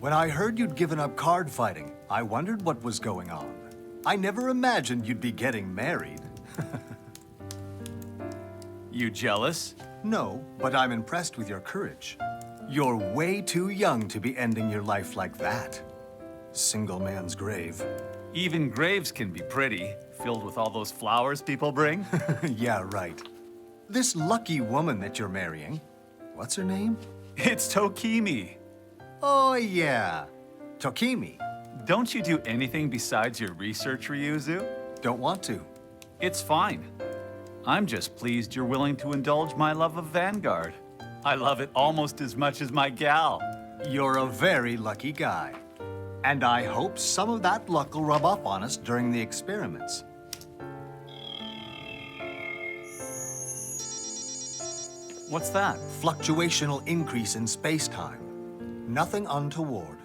When I heard you'd given up card fighting, I wondered what was going on. I never imagined you'd be getting married. You jealous? No, but I'm impressed with your courage. You're way too young to be ending your life like that. Single man's grave. Even graves can be pretty, filled with all those flowers people bring. Yeah, right. This lucky woman that you're marrying, what's her name? It's Tokimi. Oh, yeah. Tokimi. Don't you do anything besides your research, Ryuzu? Don't want to. It's fine. I'm just pleased you're willing to indulge my love of Vanguard. I love it almost as much as my gal. You're a very lucky guy. And I hope some of that luck will rub off on us during the experiments. What's that? Fluctuational increase in space-time. Nothing untoward.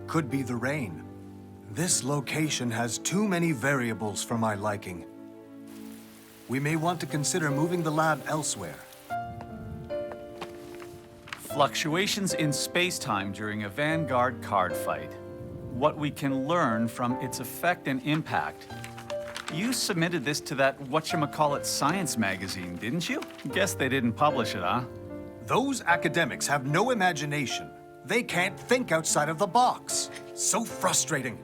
Could be the rain. This location has too many variables for my liking. We may want to consider moving the lab elsewhere. Fluctuations in space-time during a Vanguard card fight. What we can learn from its effect and impact. You submitted this to that whatchamacallit science magazine, didn't you? Guess they didn't publish it, huh? Those academics have no imagination. They can't think outside of the box. So frustrating.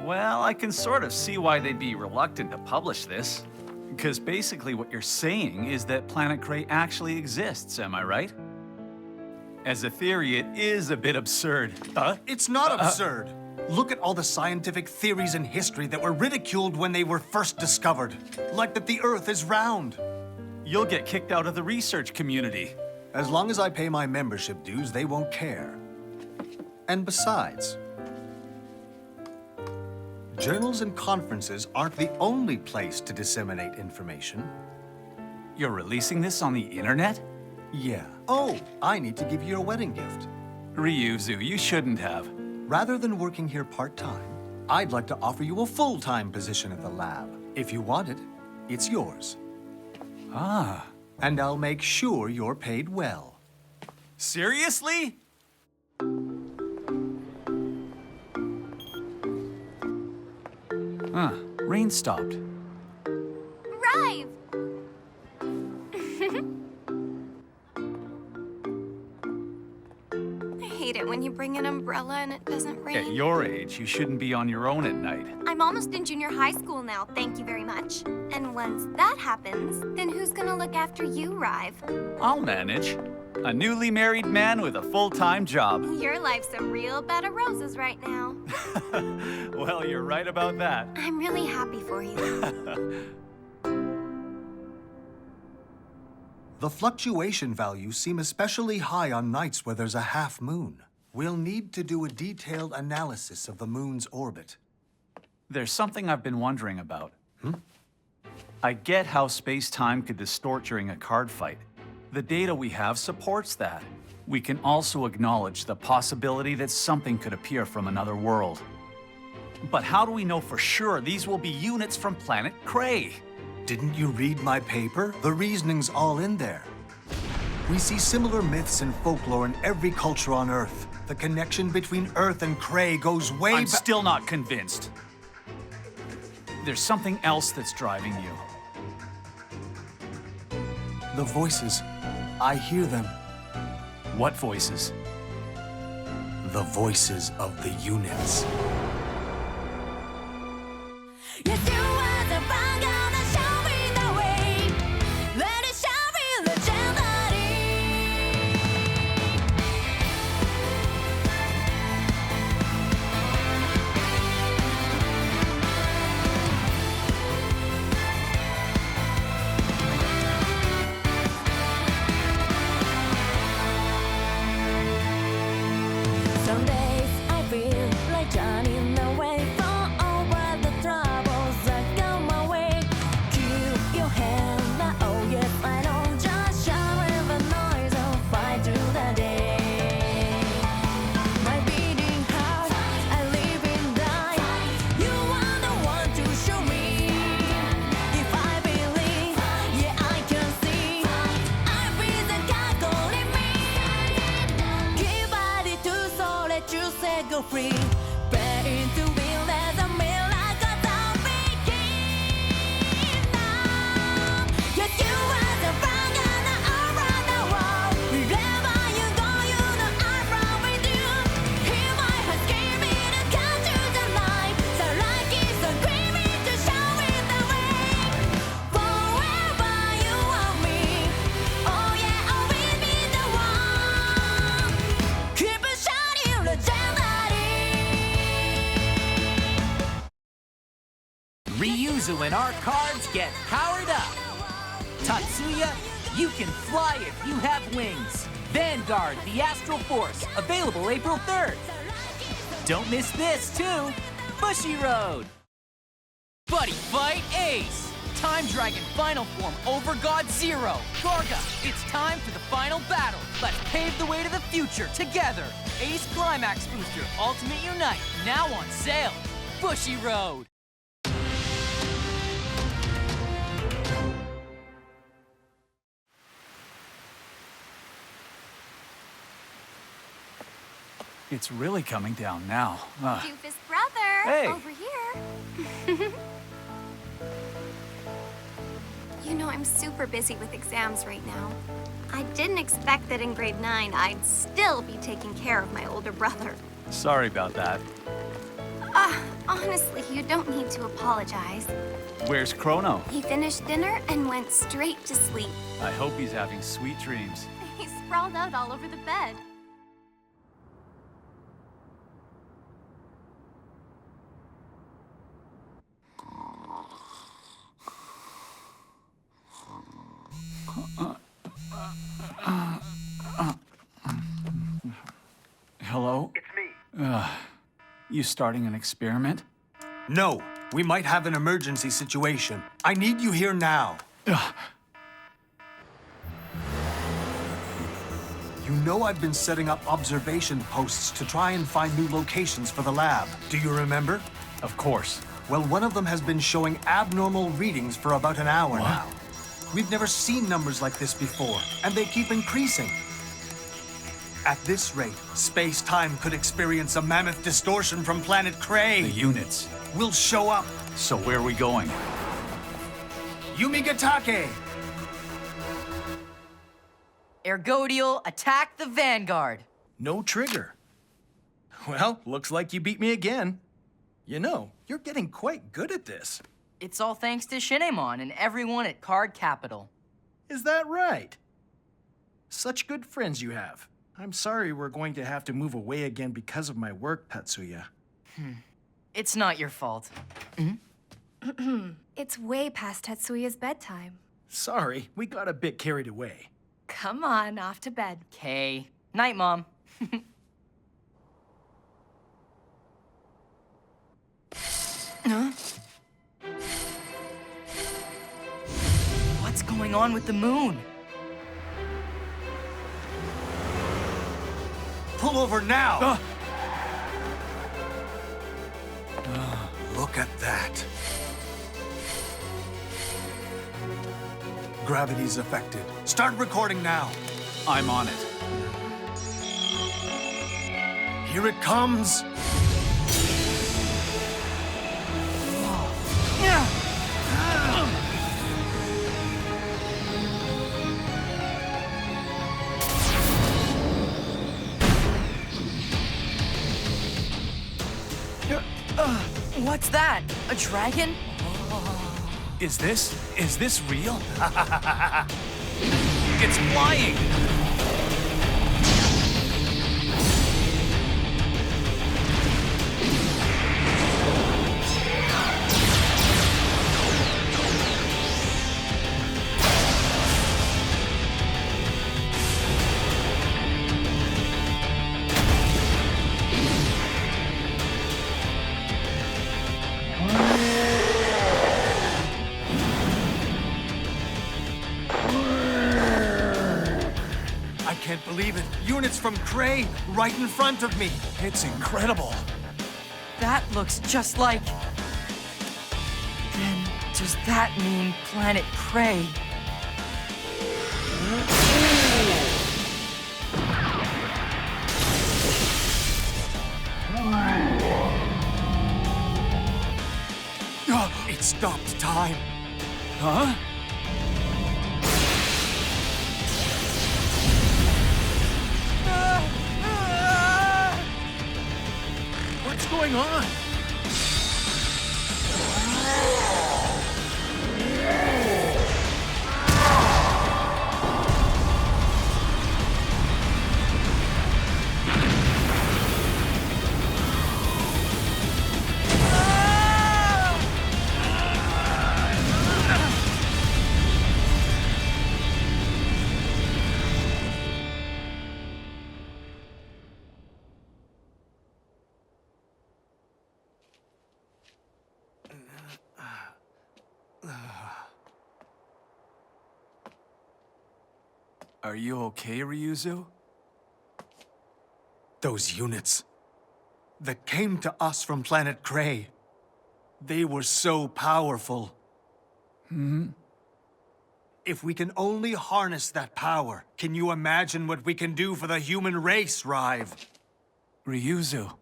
Well, I can sort of see why they'd be reluctant to publish this. Because basically what you're saying is that Planet Cray actually exists, am I right? As a theory, it is a bit absurd. It's not absurd. Look at all the scientific theories in history that were ridiculed when they were first discovered. Like that the Earth is round. You'll get kicked out of the research community. As long as I pay my membership dues, they won't care. And besides, journals and conferences aren't the only place to disseminate information. You're releasing this on the internet? Yeah. Oh, I need to give you a wedding gift. Ryuzu, you shouldn't have. Rather than working here part-time, I'd like to offer you a full-time position at the lab. If you want it, it's yours. Ah. And I'll make sure you're paid well. Seriously? Rain stopped. Rive! I hate it when you bring an umbrella and it doesn't rain. At your age, you shouldn't be on your own at night. I'm almost in junior high school now, thank you very much. And once that happens, then who's gonna look after you, Rive? I'll manage. A newly married man with a full-time job. Your life's a real bed of roses right now. Well, you're right about that. I'm really happy for you. The fluctuation values seem especially high on nights where there's a half moon. We'll need to do a detailed analysis of the moon's orbit. There's something I've been wondering about. I get how space-time could distort during a card fight. The data we have supports that. We can also acknowledge the possibility that something could appear from another world. But how do we know for sure these will be units from Planet Cray? Didn't you read my paper? The reasoning's all in there. We see similar myths and folklore in every culture on Earth. The connection between Earth and Cray goes way I'm back. still not convinced. There's something else that's driving you. The voices. I hear them. What voices? The voices of the units. Yes, you are the Vanguard that shall be the way. Let it shall be legendary. Some days I feel like Johnny in the way for over the troubles Ryuzu and our cards get powered up. Tatsuya, you can fly if you have wings. Vanguard, the Astral Force, available April 3rd. Don't miss this, too. Bushiroad. Buddy Fight Ace. Time Dragon Final Form over God Zero. Garga, it's time for the final battle. Let's pave the way to the future together. Ace Climax Booster Ultimate Unite, now on sale. Bushiroad. It's really coming down now. Doofus brother, Hey. over here. You know, I'm super busy with exams right now. I didn't expect that in grade 9 I'd still be taking care of my older brother. Sorry about that. Honestly, you don't need to apologize. Where's Chrono? He finished dinner and went straight to sleep. I hope he's having sweet dreams. He sprawled out all over the bed. Hello? It's me. You starting an experiment? No, we might have an emergency situation. I need you here now. You know I've been setting up observation posts to try and find new locations for the lab. Do you remember? Of course. Well, one of them has been showing abnormal readings for about an hour What? now. We've never seen numbers like this before, and they keep increasing. At this rate, space-time could experience a mammoth distortion from planet The Cray. units. Will show up. So where are we going? Yumigatake! Ergodial, attack the Vanguard. No trigger. Well, looks like you beat me again. You know, you're getting quite good at this. It's all thanks to Shinemon and everyone at Card Capital. Is that right? Such good friends you have. I'm sorry we're going to have to move away again because of my work, Tatsuya. It's not your fault. It's way past Tatsuya's bedtime. Sorry, we got a bit carried away. Come on, off to bed. Okay. Night, Mom. Huh? What's going on with the moon? Pull over now! Look at that. Gravity's affected. Start recording now. I'm on it. Here it comes. What's that? A dragon? Is this real? It's flying! I can't believe it. Units from Cray right in front of me. It's incredible. That looks just like... Then does that mean Planet Prey? It stopped time. Huh? What's going on? Are you okay, Ryuzu? Those units that came to us from planet Gray, they were so powerful. If we can only harness that power, can you imagine what we can do for the human race, Rive? Ryuzu.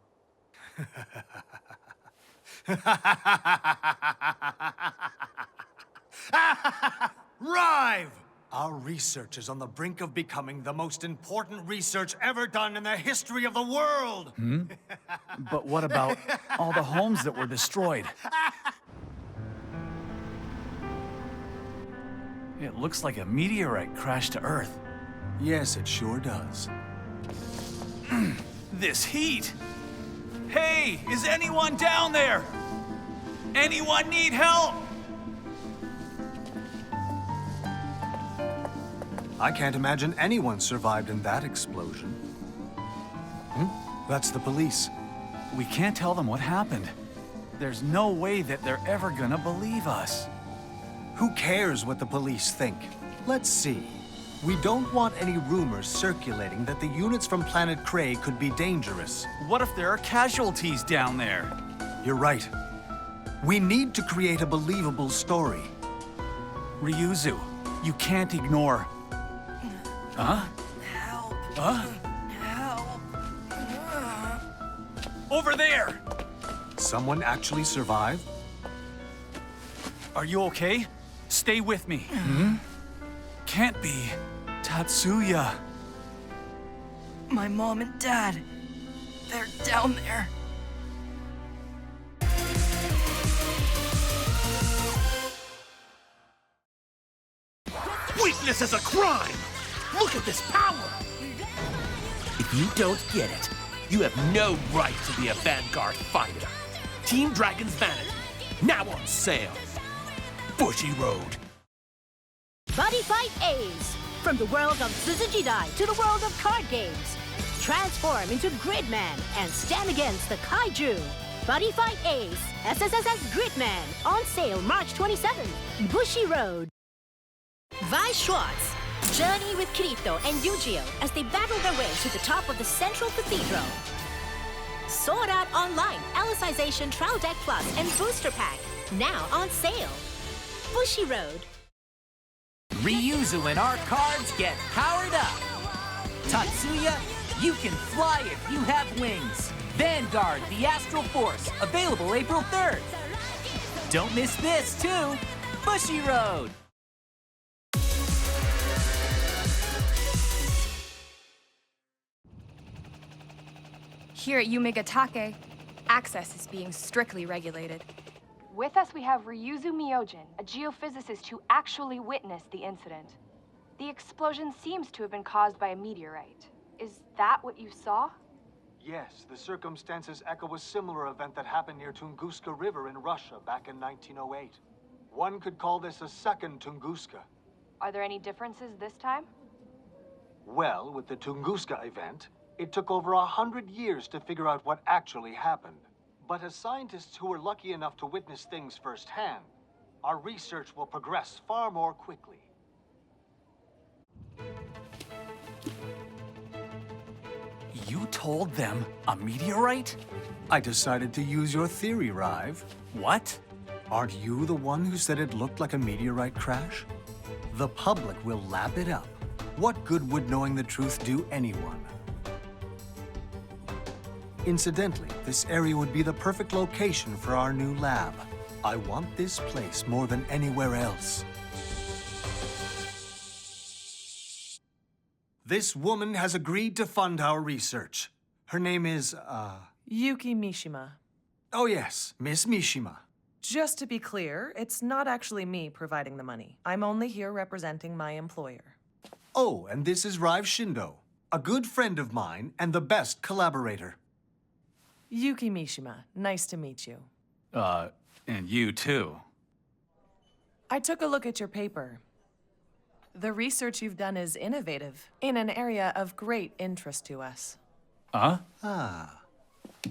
Rive! Our research is on the brink of becoming the most important research ever done in the history of the world! But what about all the homes that were destroyed? It looks like a meteorite crashed to Earth. Yes, it sure does. This heat! Hey, is anyone down there? Anyone need help? I can't imagine anyone survived in that explosion. That's the police. We can't tell them what happened. There's no way that they're ever gonna believe us. Who cares what the police think? Let's see. We don't want any rumors circulating that the units from Planet Cray could be dangerous. What if there are casualties down there? You're right. We need to create a believable story. Ryuzu, you can't ignore... Huh? Help. Huh? Help. Over there! Someone actually survived? Are you okay? Stay with me. Can't be. Tatsuya. My mom and dad. They're down there. Weakness is a crime! Look at this power! If you don't get it, you have no right to be a Vanguard fighter. Team Dragon's Vanity, now on sale. Bushiroad. Buddy Fight Ace! From the world of Tsuzujidai to the world of card games. Transform into Gridman and stand against the Kaiju. Buddy Fight Ace, SSSS Gridman, on sale March 27th. Bushiroad. Vi Schwartz. Journey with Kirito and Yujiro as they battle their way to the top of the Central Cathedral. Sword Art Online, Alicization Trial Deck Plus and Booster Pack, now on sale. Bushiroad. Ryuzu and our cards get powered up. Tatsuya, you can fly if you have wings. Vanguard, the Astral Force, available April 3rd. Don't miss this, too. Bushiroad. Here at Yumigatake, access is being strictly regulated. With us, we have Ryuzu Myojin, a geophysicist who actually witnessed the incident. The explosion seems to have been caused by a meteorite. Is that what you saw? Yes, the circumstances echo a similar event that happened near Tunguska River in Russia back in 1908. One could call this a second Tunguska. Are there any differences this time? Well, with the Tunguska event, it took over 100 years to figure out what actually happened. But as scientists who were lucky enough to witness things firsthand, our research will progress far more quickly. You told them a meteorite? I decided to use your theory, Rive. What? Aren't you the one who said it looked like a meteorite crash? The public will lap it up. What good would knowing the truth do anyone? Incidentally, this area would be the perfect location for our new lab. I want this place more than anywhere else. This woman has agreed to fund our research. Her name is, Yuki Mishima. Oh yes, Miss Mishima. Just to be clear, it's not actually me providing the money. I'm only here representing my employer. Oh, and this is Rive Shindo, a good friend of mine and the best collaborator. Yuki Mishima, nice to meet you. And you too. I took a look at your paper. The research you've done is innovative, in an area of great interest to us.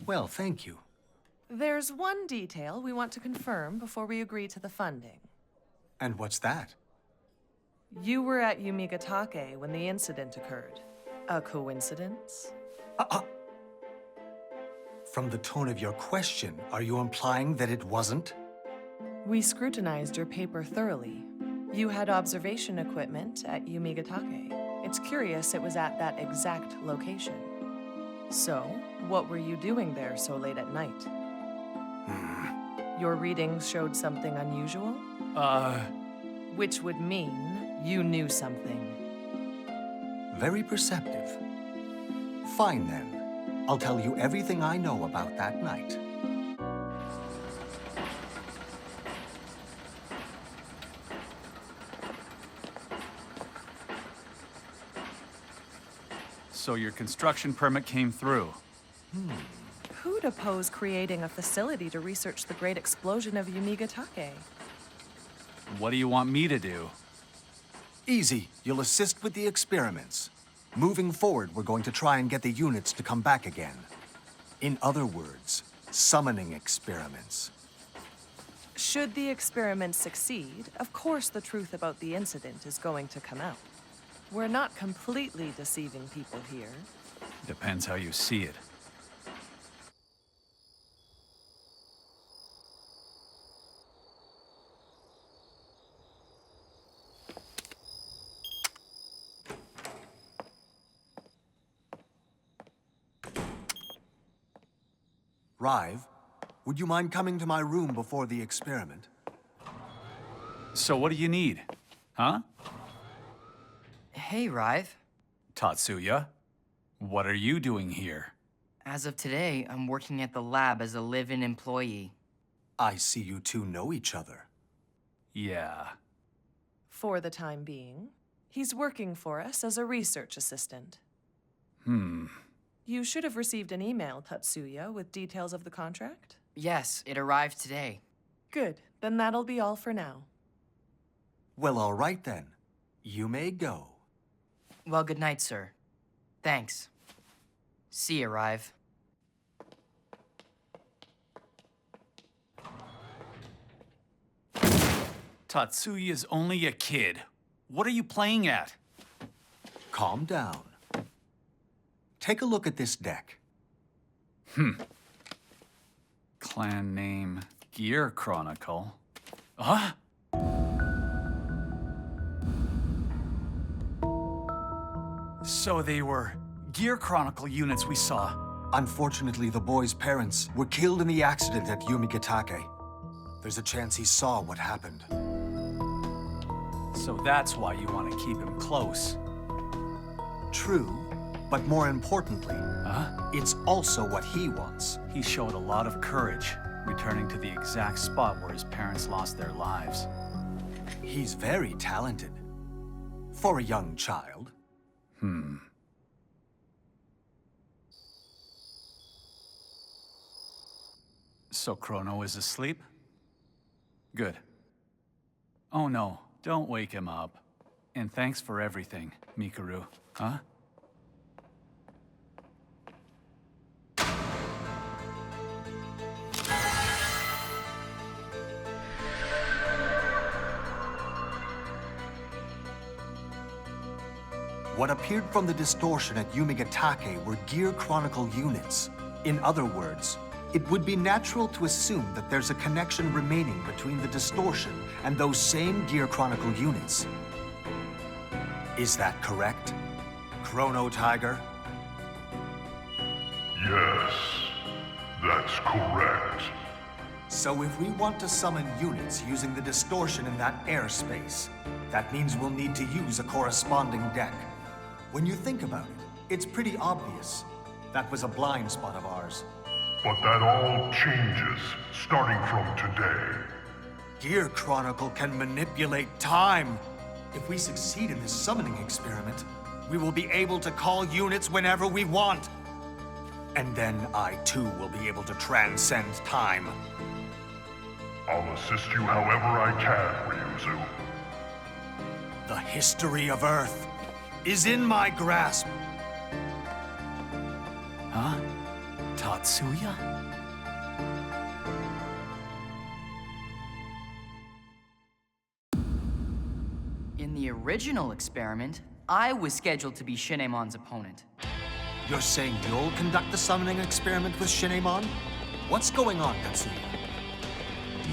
Well, thank you. There's one detail we want to confirm before we agree to the funding. And what's that? You were at Yumigatake when the incident occurred. A coincidence? From the tone of your question, are you implying that it wasn't? We scrutinized your paper thoroughly. You had observation equipment at Yumigatake. It's curious it was at that exact location. So, what were you doing there so late at night? Your readings showed something unusual? Which would mean you knew something. Very perceptive. Fine then. I'll tell you everything I know about that night. So your construction permit came through. Who'd oppose creating a facility to research the great explosion of Yumigatake? What do you want me to do? Easy. You'll assist with the experiments. Moving forward, we're going to try and get the units to come back again. In other words, summoning experiments. Should the experiment succeed, of course the truth about the incident is going to come out. We're not completely deceiving people here. Depends how you see it. Rive, would you mind coming to my room before the experiment? So what do you need? Huh? Hey, Rive. Tatsuya? What are you doing here? As of today, I'm working at the lab as a live-in employee. I see you two know each other. Yeah. For the time being, he's working for us as a research assistant. You should have received an email, Tatsuya, with details of the contract. Yes, it arrived today. Good. Then that'll be all for now. Well, all right then. You may go. Well, good night, sir. Thanks. See you, Rive. Tatsuya's only a kid. What are you playing at? Calm down. Take a look at this deck. Clan name, Gear Chronicle. Huh? So they were Gear Chronicle units we saw. Unfortunately, the boy's parents were killed in the accident at Yumigatake. There's a chance he saw what happened. So that's why you want to keep him close. True, but more importantly, Huh? it's also what he wants. He showed a lot of courage, returning to the exact spot where his parents lost their lives. He's very talented. For a young child. So Chrono is asleep? Good. Oh no, don't wake him up. And thanks for everything, Mikuru. Huh? What appeared from the distortion at Yumigatake were Gear Chronicle units. In other words, it would be natural to assume that there's a connection remaining between the distortion and those same Gear Chronicle units. Is that correct, Chrono Tiger? Yes, that's correct. So if we want to summon units using the distortion in that airspace, that means we'll need to use a corresponding deck. When you think about it, it's pretty obvious. That was a blind spot of ours. But that all changes starting from today. Gear Chronicle can manipulate time. If we succeed in this summoning experiment, we will be able to call units whenever we want. And then I too will be able to transcend time. I'll assist you however I can, Ryuzu. The history of Earth is in my grasp. Huh? Tatsuya? In the original experiment, I was scheduled to be Shinemon's opponent. You're saying you'll conduct the summoning experiment with Shinemon? What's going on, Tatsuya?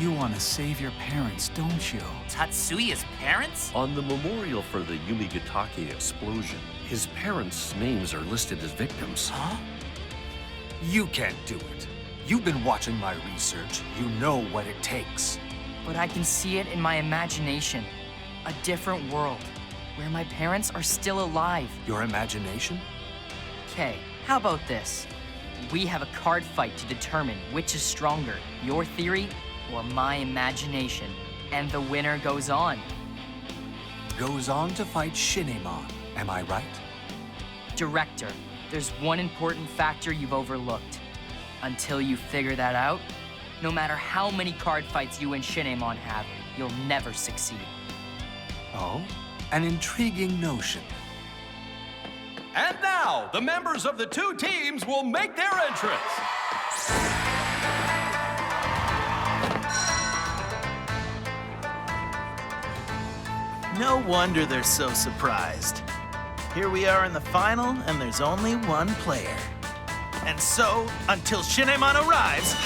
You want to save your parents, don't you? Tatsuya's parents? On the memorial for the Yumigatake explosion, his parents' names are listed as victims. Huh? You can't do it. You've been watching my research. You know what it takes. But I can see it in my imagination. A different world, where my parents are still alive. Your imagination? Okay, how about this? We have a card fight to determine which is stronger, your theory or my imagination. And the winner goes on. Goes on to fight Shinemon, am I right? Director, there's one important factor you've overlooked. Until you figure that out, no matter how many card fights you and Shinemon have, you'll never succeed. Oh, an intriguing notion. And now, the members of the two teams will make their entrance. No wonder they're so surprised. Here we are in the final, and there's only one player. And so, until Shinemon arrives,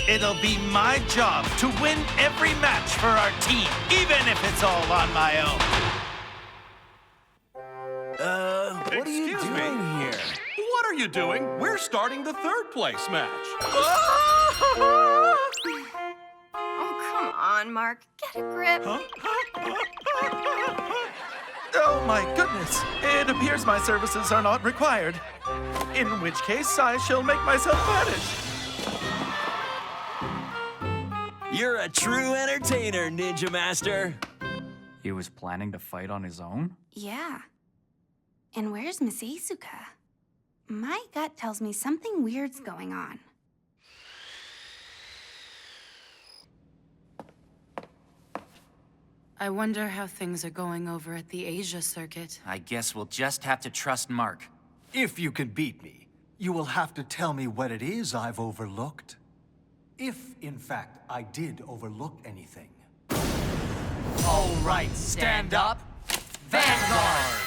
it'll be my job to win every match for our team, even if it's all on my own. What are you doing here? What are you doing? We're starting the third place match. Oh, come on, Mark. Get a grip. Oh my goodness! It appears my services are not required. In which case, I shall make myself vanish. You're a true entertainer, Ninja Master. He was planning to fight on his own? Yeah. And where's Miss Asuka? My gut tells me something weird's going on. I wonder how things are going over at the Asia circuit. I guess we'll just have to trust Mark. If you can beat me, you will have to tell me what it is I've overlooked. If, in fact, I did overlook anything. All right, stand up. Vanguard!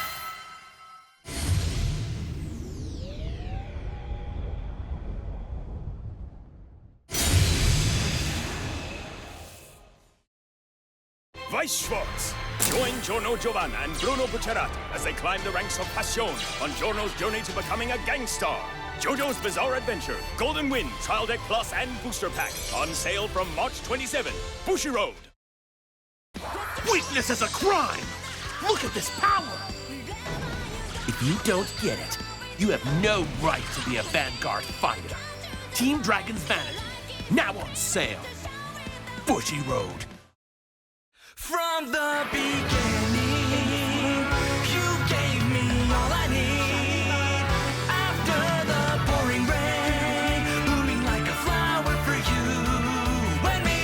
Vice Schwartz, join Giorno Giovanna and Bruno Bucciarati as they climb the ranks of Passion on Giorno's journey to becoming a gangstar. JoJo's Bizarre Adventure, Golden Wind, Trial Deck Plus, and Booster Pack on sale from March 27. Bushiroad. Weakness is a crime! Look at this power! If you don't get it, you have no right to be a Vanguard fighter. Team Dragon's Vanity, now on sale. Bushiroad. From the beginning, you gave me all I need. After the pouring rain, blooming like a flower for you and me.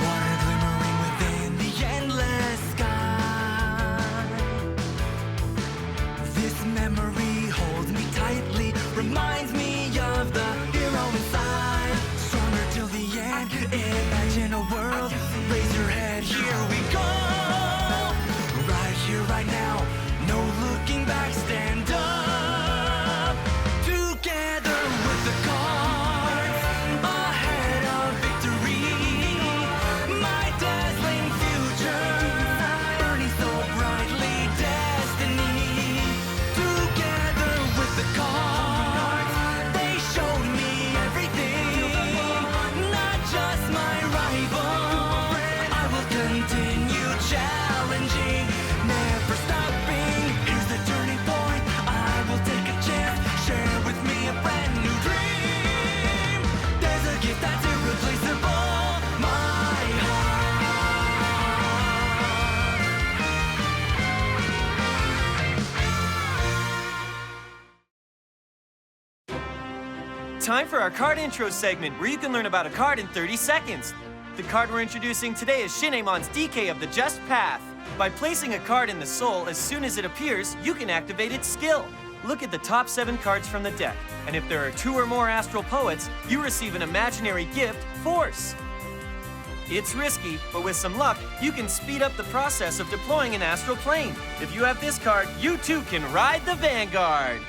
Water glimmering within the endless sky. This memory holds me tightly, reminds me of the hero inside. Stronger till the end, imagine a world. Raise your head, here we go. Right here, right now, no looking back, stand up. Together with the cards, ahead of victory. My dazzling future, burning so brightly, destiny. Together with the cards, they showed me everything, not just my rival. I will continue challenging, never stopping. Here's the turning point, I will take a chance, share with me a brand new dream. There's a gift that's irreplaceable, my Time for our card intro segment, where you can learn about a card in 30 seconds. The card we're introducing today is Shinemon's DK of the Just Path. By placing a card in the soul as soon as it appears, you can activate its skill. look at the top 7 cards from the deck, and if there are 2 or more astral poets, you receive an imaginary gift, Force. It's risky, but with some luck, you can speed up the process of deploying an astral plane. If you have this card, you too can ride the Vanguard.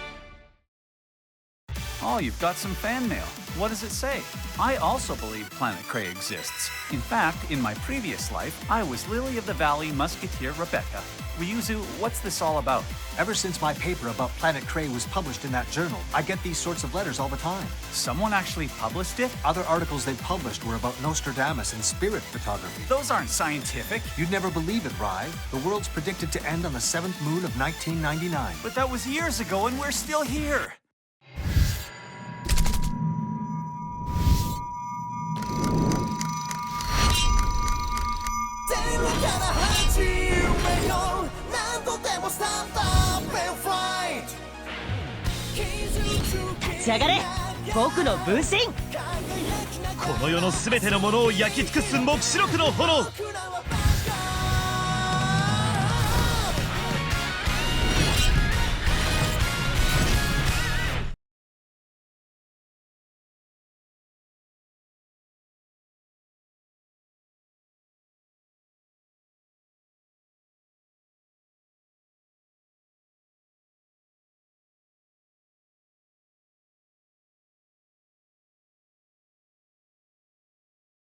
Oh, you've got some fan mail. What does it say? I also believe Planet Cray exists. In fact, in my previous life, I was Lily of the Valley Musketeer Rebecca. Ryuzu, what's this all about? Ever since my paper about Planet Cray was published in that journal, I get these sorts of letters all the time. Someone actually published it? Other articles they've published were about Nostradamus and spirit photography. Those aren't scientific. You'd never believe it, Rive. The world's predicted to end on the 7th moon of 1999. But that was years ago and we're still here. Tatsuyaがれ、僕の分身。この世の全てのものを焼き尽くす黙示録の炎。